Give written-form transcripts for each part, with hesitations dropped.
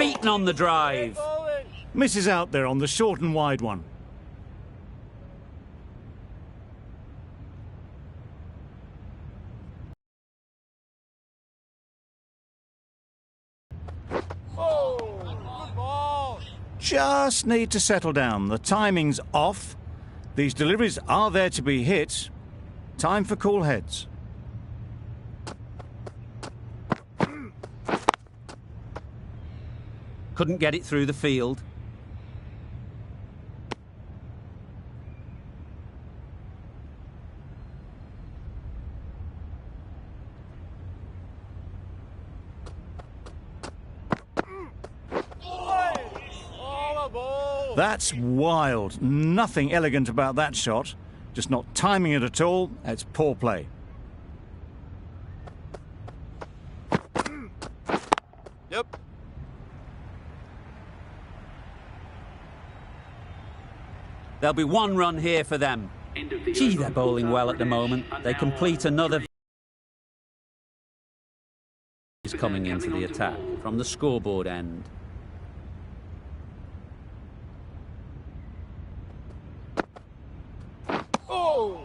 beaten on the drive. Misses out there on the short and wide one. Just need to settle down. The timing's off. These deliveries are there to be hit. Time for cool heads. Couldn't get it through the field. That's wild. Nothing elegant about that shot. Just not timing it at all. It's poor play. Yep. There'll be one run here for them. Gee, they're bowling well at the moment. They complete another. Is coming into the attack from the scoreboard end.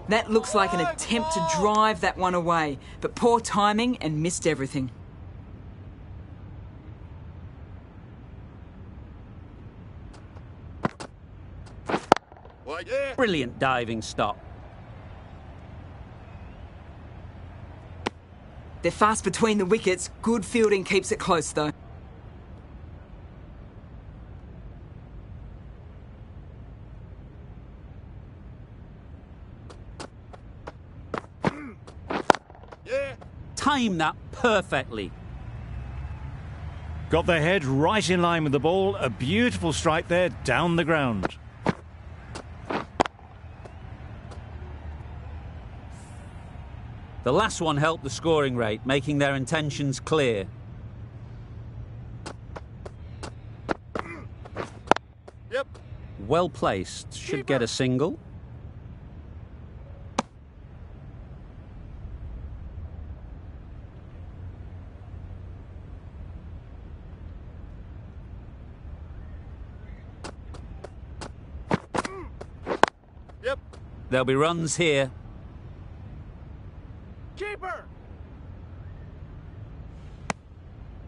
That looks like an attempt to drive that one away, but poor timing and missed everything. Brilliant diving stop. They're fast between the wickets. Good fielding keeps it close, though. Time that perfectly. Got their head right in line with the ball. A beautiful strike there down the ground. The last one helped the scoring rate, making their intentions clear. Yep. Well placed. Should get a single. Yep. There'll be runs here. Keeper.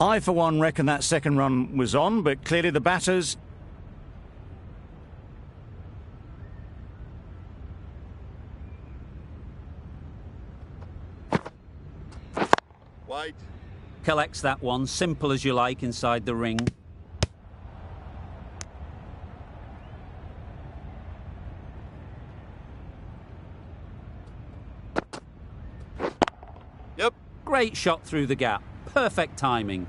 I, for one, reckon that second run was on, but clearly the batters... White. Collects that one, simple as you like, inside the ring. Yep. Great shot through the gap. Perfect timing.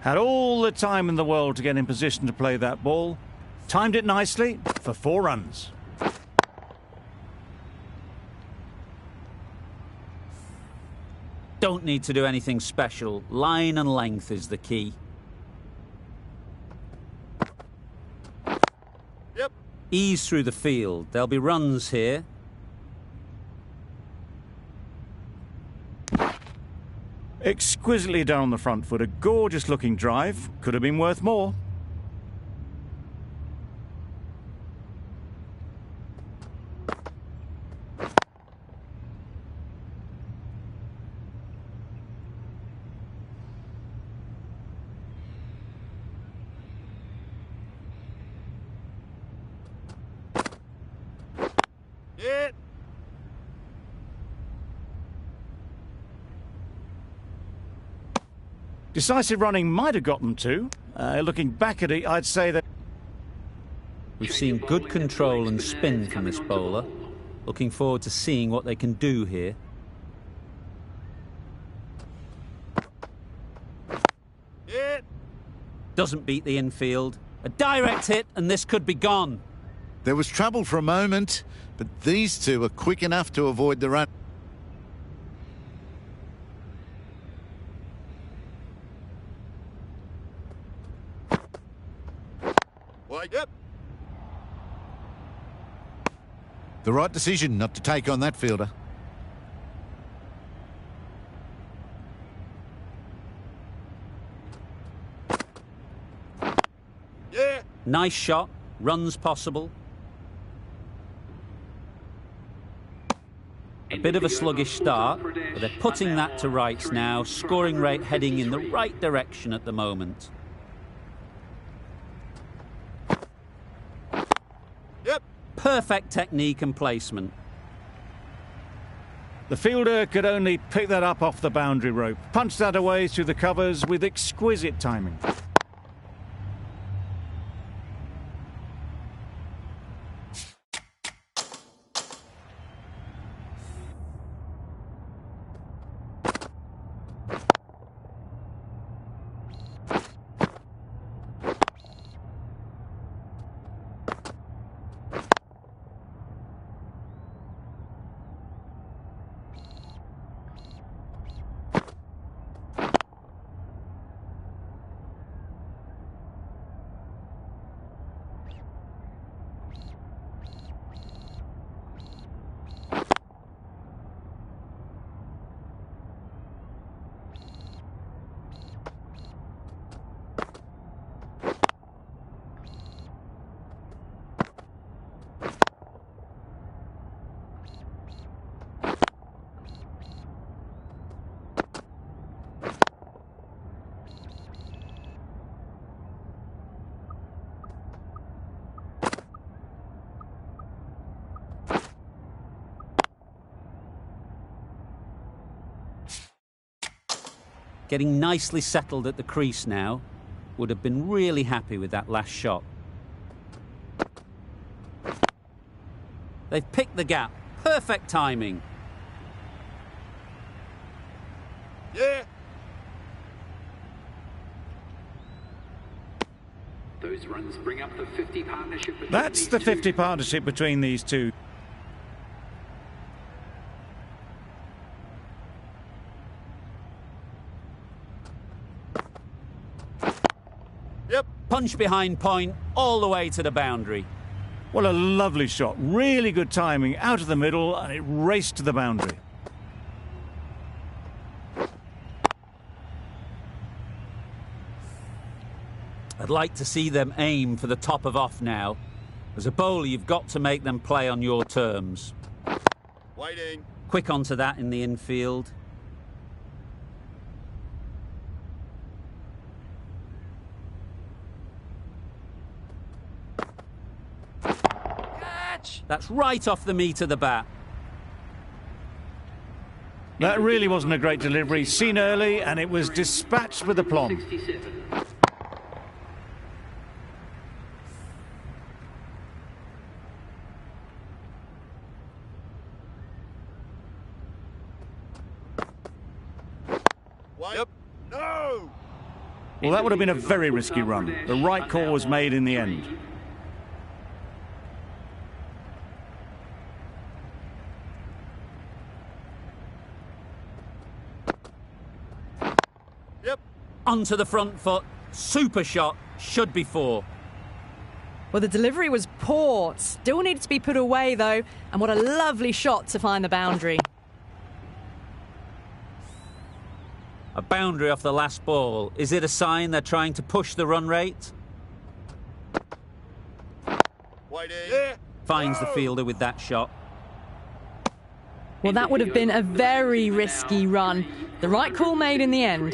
Had all the time in the world to get in position to play that ball. Timed it nicely for 4 runs. Don't need to do anything special. Line and length is the key. Yep. Ease through the field. There'll be runs here. Exquisitely done on the front foot. A gorgeous looking drive. Could have been worth more. Hit. Decisive running might have got them too. Looking back at it, I'd say that... We've seen good control and spin from this bowler. Looking forward to seeing what they can do here. Hit. Doesn't beat the infield. A direct hit and this could be gone. There was trouble for a moment, but these two are quick enough to avoid the run. White. Yep. The right decision not to take on that fielder. Nice shot, runs possible. A bit of a sluggish start, but they're putting that to rights now. Scoring rate heading in the right direction at the moment. Yep. Perfect technique and placement. The fielder could only pick that up off the boundary rope. Punched that away through the covers with exquisite timing. Getting nicely settled at the crease now. Would have been really happy with that last shot. They've picked the gap. Perfect timing. Yeah. Those runs bring up the 50 partnership between That's these the two. 50 partnership between these two. Yep. Punch behind point, all the way to the boundary. What a lovely shot. Really good timing. Out of the middle, and it raced to the boundary. I'd like to see them aim for the top of off now. As a bowler, you've got to make them play on your terms. Waiting. Quick onto that in the infield. That's right off the meat of the bat. That really wasn't a great delivery. Seen early, and it was dispatched with aplomb. 67. Yep. No. Well, that would have been a very risky run. The right call was made in the end. Yep. Onto the front foot. Super shot. Should be four. Well, the delivery was poor. Still needed to be put away, though. And what a lovely shot to find the boundary. A boundary off the last ball. Is it a sign they're trying to push the run rate? Waiting. Yeah. Finds the fielder with that shot. Well, that would have been a very risky run. The right call made in the end.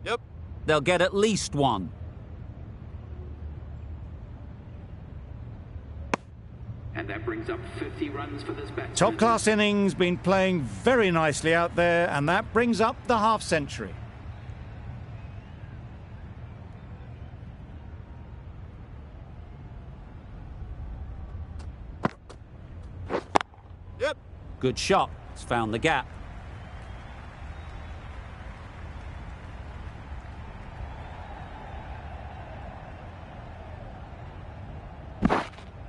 Yep. They'll get at least one. And that brings up 50 runs for this batsman. Top class innings, been playing very nicely out there, and that brings up the half century. Yep. Good shot. It's found the gap.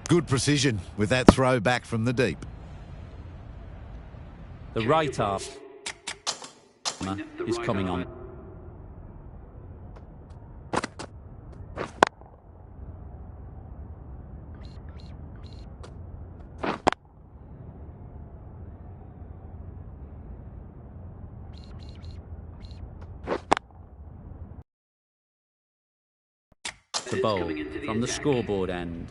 Good precision with that throw back from the deep. The right arm is coming on. to bowl from the scoreboard end.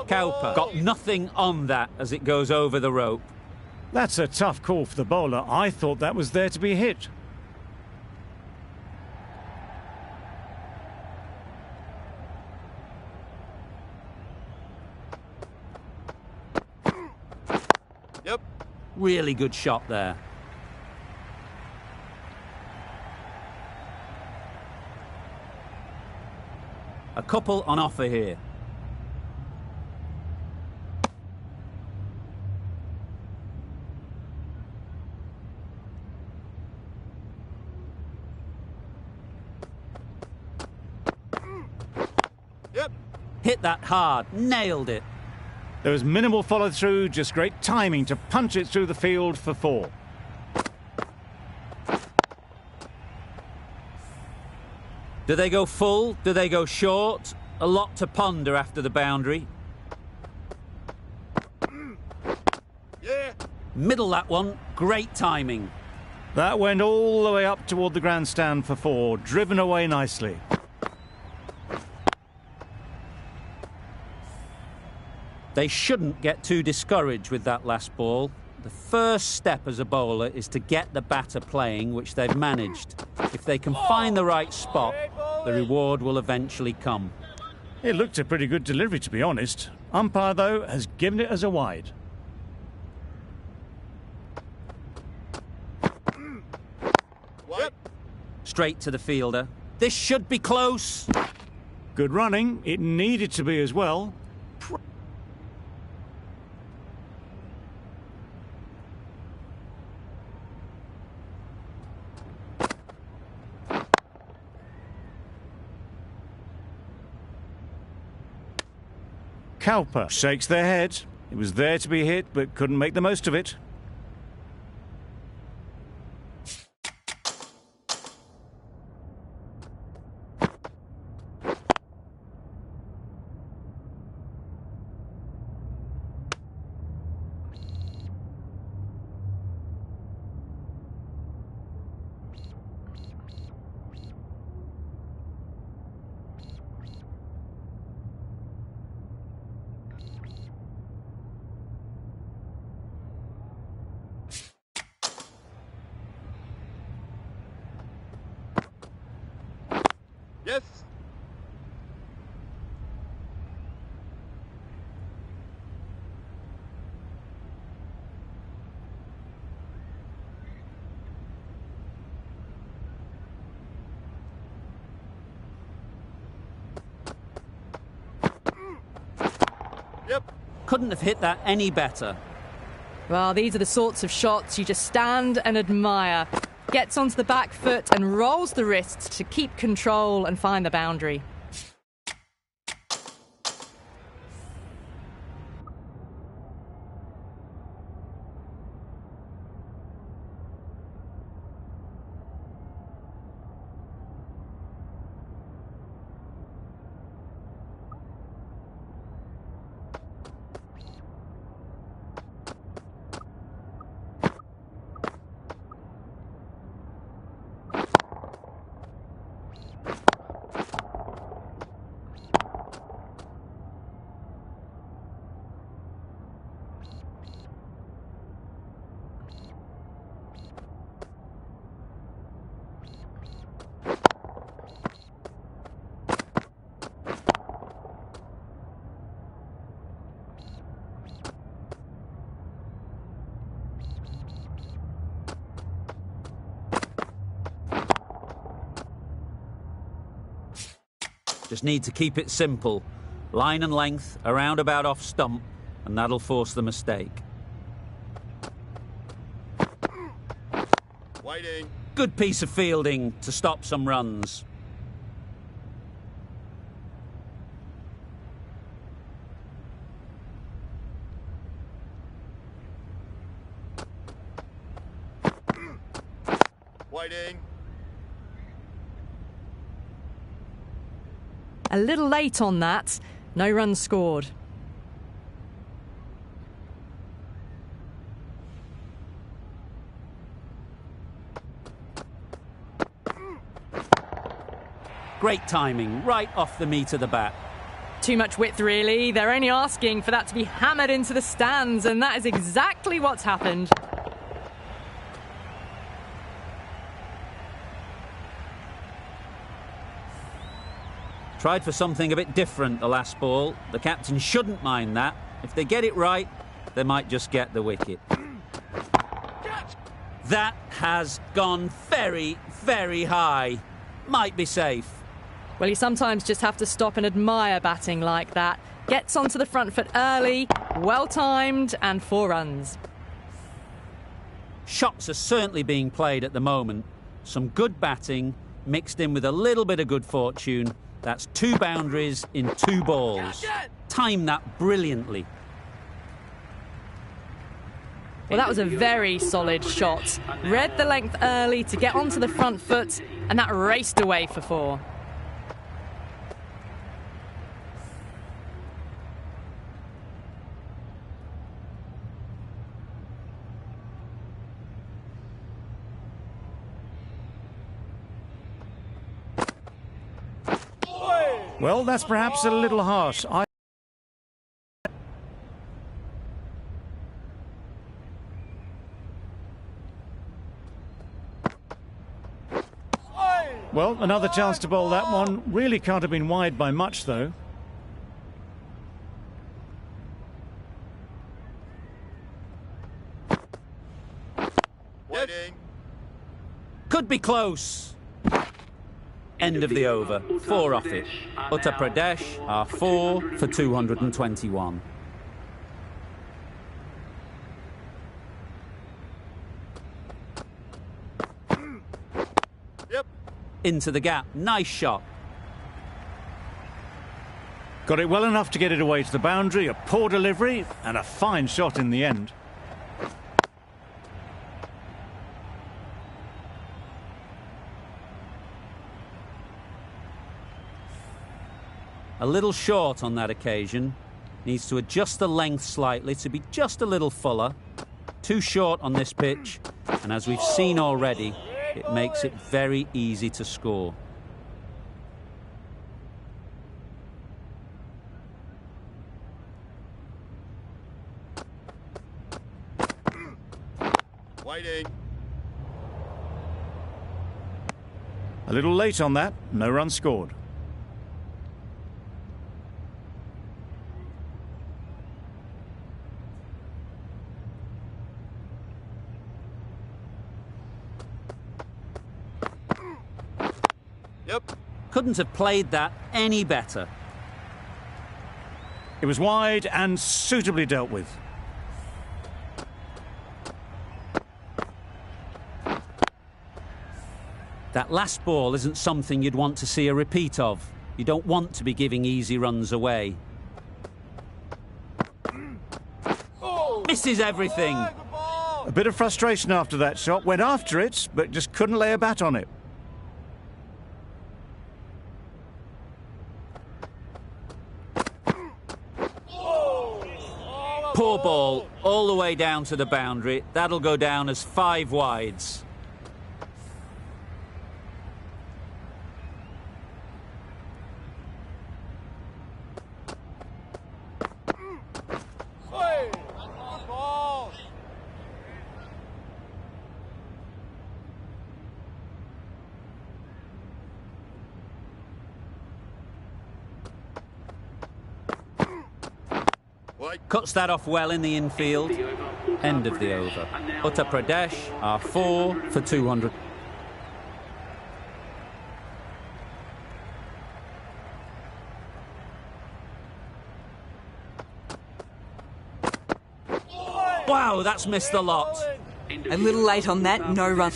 Cowper got nothing on that as it goes over the rope. That's a tough call for the bowler. I thought that was there to be hit. Yep. Really good shot there. A couple on offer here. Yep. Hit that hard, nailed it. There was minimal follow-through, just great timing to punch it through the field for 4. Do they go full? Do they go short? A lot to ponder after the boundary. Yeah. Middle that one, great timing. That went all the way up toward the grandstand for 4, driven away nicely. They shouldn't get too discouraged with that last ball. The first step as a bowler is to get the batter playing, which they've managed. If they can find the right spot, the reward will eventually come. It looked a pretty good delivery, to be honest. Umpire, though, has given it as a wide. Yep. Straight to the fielder. This should be close. Good running. It needed to be as well. Cowper shakes their head. It was there to be hit, but couldn't make the most of it. Yes. Yep. Couldn't have hit that any better. Well, these are the sorts of shots you just stand and admire. Gets onto the back foot and rolls the wrists to keep control and find the boundary. Just need to keep it simple. Line and length, around about off stump, and that'll force the mistake. Waiting. Good piece of fielding to stop some runs. Waiting. A little late on that. No runs scored. Great timing, right off the meat of the bat. Too much width, really. They're only asking for that to be hammered into the stands, and that is exactly what's happened. Tried for something a bit different the last ball. The captain shouldn't mind that. If they get it right, they might just get the wicket. That has gone very, very high. Might be safe. Well, you sometimes just have to stop and admire batting like that. Gets onto the front foot early, well-timed, and 4 runs. Shots are certainly being played at the moment. Some good batting, mixed in with a little bit of good fortune. That's 2 boundaries in 2 balls. Timed that brilliantly. Well, that was a very solid shot. Read the length early to get onto the front foot, and that raced away for 4. Well, that's perhaps a little harsh. Well, another chance to bowl that one. Really can't have been wide by much, though. Waiting. Could be close. End of the over. 4 off it. Uttar Pradesh are 4 for 221. Yep. Into the gap. Nice shot. Got it well enough to get it away to the boundary. A poor delivery and a fine shot in the end. A little short on that occasion. Needs to adjust the length slightly to be just a little fuller. Too short on this pitch, and as we've seen already, it makes it very easy to score. Waiting. A little late on that. No run scored. Yep. Couldn't have played that any better. It was wide and suitably dealt with. That last ball isn't something you'd want to see a repeat of. You don't want to be giving easy runs away. Misses everything. A bit of frustration after that shot. Went after it, but just couldn't lay a bat on it. Poor ball, all the way down to the boundary. That'll go down as 5 wides. Cuts that off well in the infield. End of the over. Uttar Pradesh are 4 for 200. Wow, that's missed the lot. A little late on that, no run.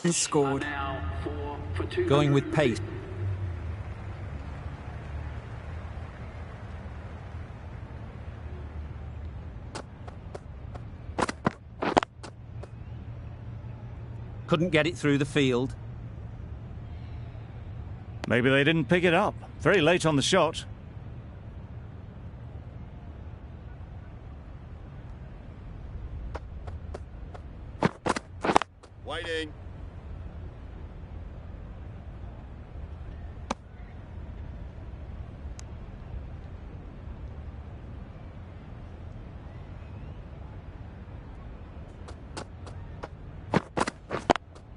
and scored. Now for 200 Going with pace. Couldn't get it through the field. Maybe they didn't pick it up. Very late on the shot. Waiting.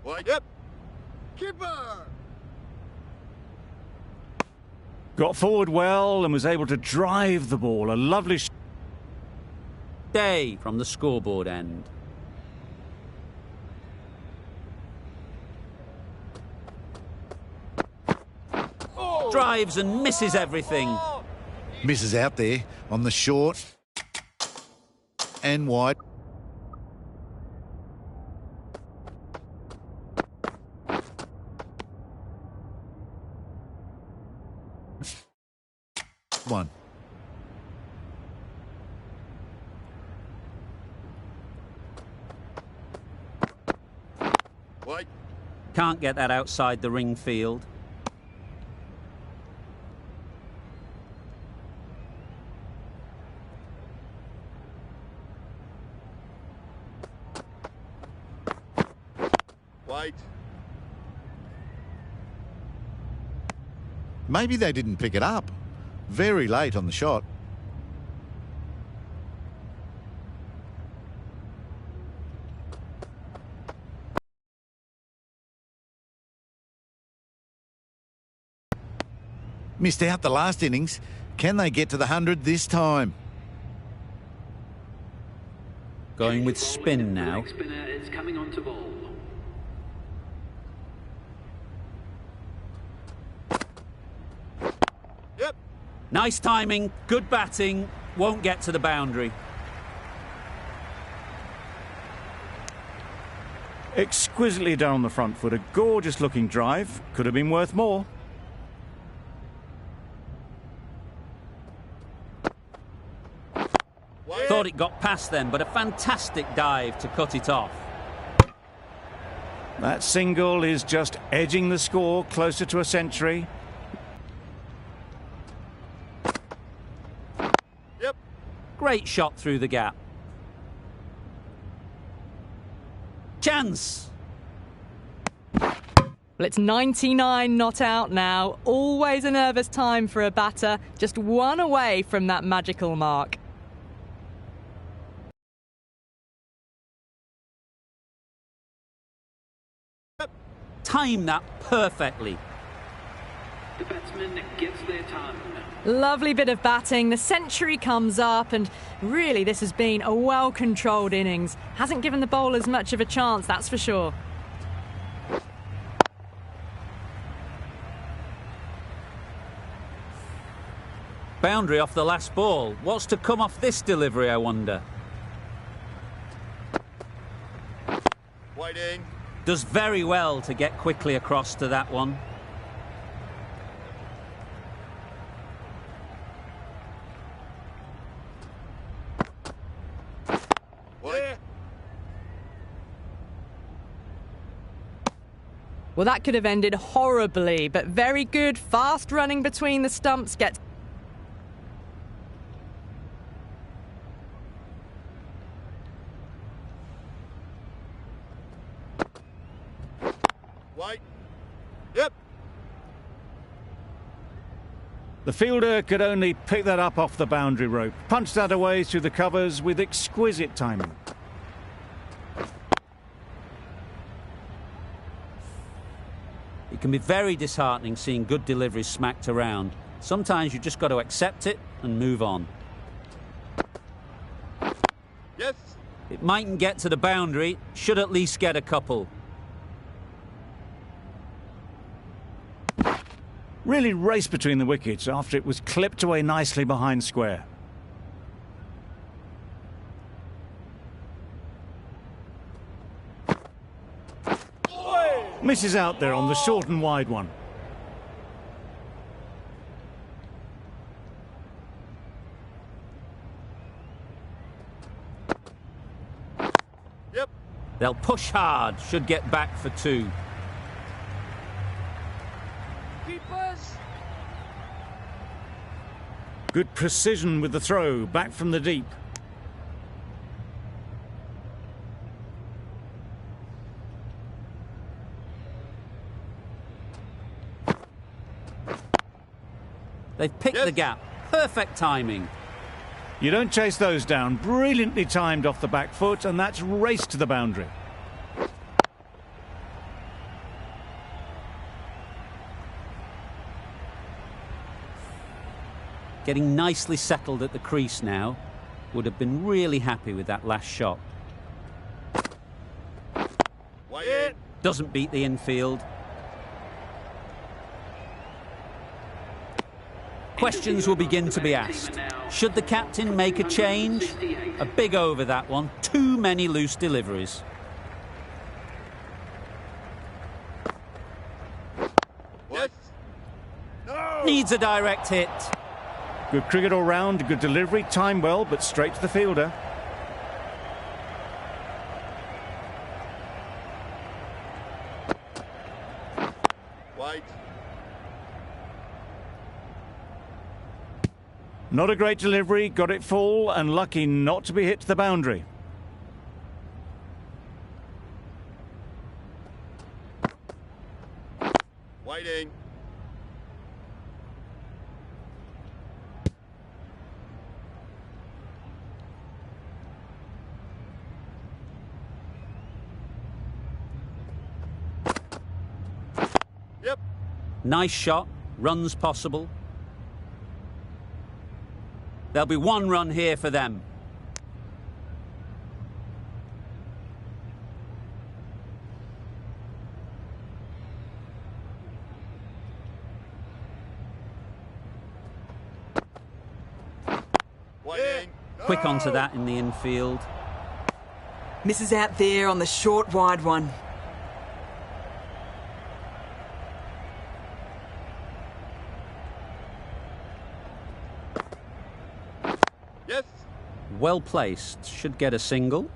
Wait. Yep. Keeper. Got forward well and was able to drive the ball. A lovely Day from the scoreboard end. Drives and misses everything. Misses out there on the short and wide. One. Wait. Can't get that outside the ring field. Wait. Maybe they didn't pick it up. Very late on the shot. Missed out the last innings. Can they get to the 100 this time? Going with spin The now. next spinner is coming on to bowl. Yep. Nice timing, good batting, won't get to the boundary. exquisitely done on the front foot. A gorgeous looking drive. Could have been worth more. Thought it got past them, but a fantastic dive to cut it off. That single is just edging the score closer to a century. Yep. Great shot through the gap. Chance! Well, it's 99 not out now. Always a nervous time for a batter. Just one away from that magical mark. Time that perfectly. The batsman gets their time. Lovely bit of batting. The century comes up, and really this has been a well-controlled innings. Hasn't given the bowlers much of a chance, that's for sure. Boundary off the last ball. What's to come off this delivery, I wonder? Waiting. Does very well to get quickly across to that one. Wait. Well, that could have ended horribly, but very good. Fast running between the stumps gets... Wait. Yep. The fielder could only pick that up off the boundary rope. Punched that away through the covers with exquisite timing. It can be very disheartening seeing good deliveries smacked around. Sometimes you just got to accept it and move on. Yes. It mightn't get to the boundary, should at least get a couple. Really raced between the wickets after it was clipped away nicely behind square. Misses out there on the short and wide one. Yep. They'll push hard, should get back for 2. Keepers. Good precision with the throw, back from the deep. They've picked the gap. Perfect timing. You don't chase those down. Brilliantly timed off the back foot, and that's raced to the boundary. Getting nicely settled at the crease now. Would have been really happy with that last shot. Wide. Doesn't beat the infield. Questions will begin to be asked. Should the captain make a change? A big over that one. Too many loose deliveries. Yes. No. Needs a direct hit. Good cricket all round, good delivery, timed well, but straight to the fielder. Wide. Not a great delivery, got it full, and lucky not to be hit to the boundary. Waiting. Yep. Nice shot. Runs possible. There'll be 1 run here for them. Waiting. Quick onto that in the infield. Misses out there on the short, wide one. Yes. Well placed. Should get a single.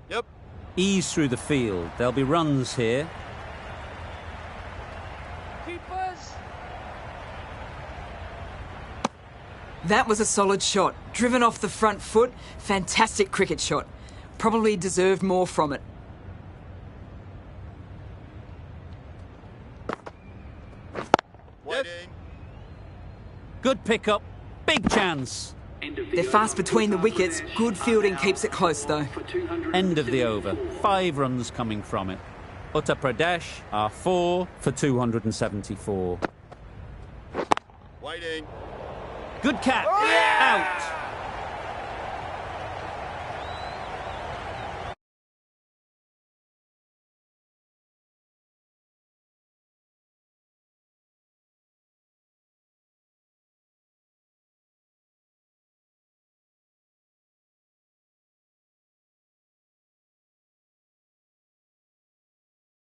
Yep. Ease through the field. There'll be runs here. Keepers. That was a solid shot. Driven off the front foot. Fantastic cricket shot. Probably deserved more from it. Waiting. Good pickup. Big chance. They're fast between the wickets. Good fielding keeps it close though. End of the over. 5 runs coming from it. Uttar Pradesh are 4 for 274. Waiting. Good catch. Out.